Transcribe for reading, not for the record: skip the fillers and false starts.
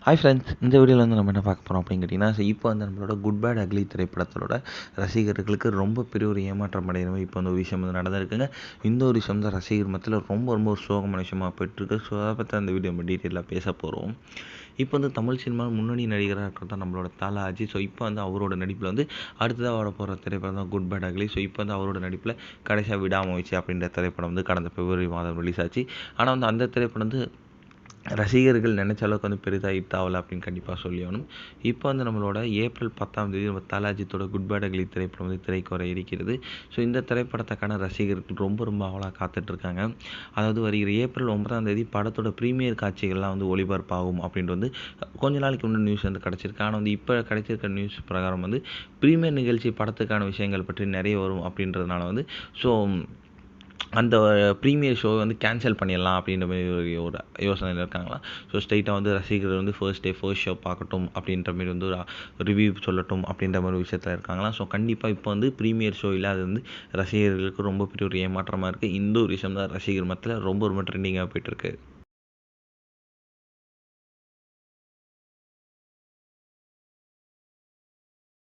Hi friends, இந்த வீடியோவில் வந்து நம்ம என்ன பார்க்க போகிறோம் அப்படின்னு கேட்டிங்கன்னா, இப்போ வந்து நம்மளோட குட் பேட் அக்லி திரைப்படத்தோட ரசிகர்களுக்கு ரொம்ப பெரிய ஒரு ஏமாற்றம் அடைகிற மாதிரி இப்போ வந்து ஒரு விஷயம் வந்து நடந்திருக்குங்க. இந்த ஒரு விஷயம் தான் ரசிகர் மத்தியில் ரொம்ப ரொம்ப ஒரு சோகமான விஷயமாக போயிட்டுருக்கு. ஸோ அதை பற்றி அந்த வீடியோ நம்ம டீட்டெயிலாக பேச போகிறோம். இப்போ வந்து தமிழ் சினிமா முன்னணி நடிகராக இருக்கிறது தான் நம்மளோட தல அஜித். ஸோ இப்போ வந்து அவரோட நடிப்பில் வந்து அடுத்ததாக வர போகிற திரைப்படம் தான் குட் பேட் அக்லி. ஸோ இப்போ வந்து அவரோட நடிப்பில் கடைசியாக விடாமுயற்சி அப்படின்ற திரைப்படம் வந்து கடந்த பிப்ரவரி மாதம் ரிலீஸ் ஆச்சு. ஆனால் வந்து அந்த திரைப்படம் வந்து ரசிகர்கள் நினச்ச அளவுக்கு வந்து பெரிதாக ஹிட் ஆகலை அப்படின்னு கண்டிப்பாக சொல்லி ஆகணும். இப்போ வந்து நம்மளோட ஏப்ரல் 10ஆம் தேதி நம்ம தல அஜித்தோட குட் பேட் அக்லி திரைப்படம் வந்து திரைக்கு வர இருக்கிறது. ஸோ இந்த திரைப்படத்துக்கான ரசிகர்கள் ரொம்ப ரொம்ப ஆவலாக காத்துட்ருக்காங்க. அதாவது வருகிற ஏப்ரல் 9ஆம் தேதி படத்தோட ப்ரீமியர் காட்சிகள்லாம் வந்து ஒளிபரப்பாகும் அப்படின்ட்டு வந்து கொஞ்ச நாளைக்கு முன்னே நியூஸ் வந்து கிடச்சிருக்கு. ஆனால் வந்து இப்போ கிடைச்சிருக்க நியூஸ் பிரகாரம் வந்து ப்ரீமியர் நிகழ்ச்சி படத்துக்கான விஷயங்கள் பற்றி நிறைய வரும் அப்படின்றதுனால வந்து ஸோ அந்த ப்ரீமியர் ஷோ வந்து கேன்சல் பண்ணிடலாம் அப்படின்ற மாதிரி ஒரு யோசனையில் இருக்காங்களாம். ஸோ ஸ்ட்ரைட்டாக வந்து ரசிகர்கள் வந்து ஃபர்ஸ்ட் ஷோ பார்க்கட்டும் அப்படின்ற மாதிரி வந்து ஒரு ரிவ்யூ சொல்லட்டும் அப்படின்ற மாதிரி விஷயத்தில் இருக்காங்களாம். ஸோ கண்டிப்பாக இப்போ வந்து ப்ரீமியர் ஷோ இல்லாத வந்து ரசிகர்களுக்கு ரொம்ப பெரிய ஒரு ஏமாற்றமாக இருக்குது. இந்த ஒரு விஷயம் தான் ரசிகர் மத்தியில் ரொம்ப ரொம்ப ட்ரெண்டிங்காக போயிட்டுருக்கு.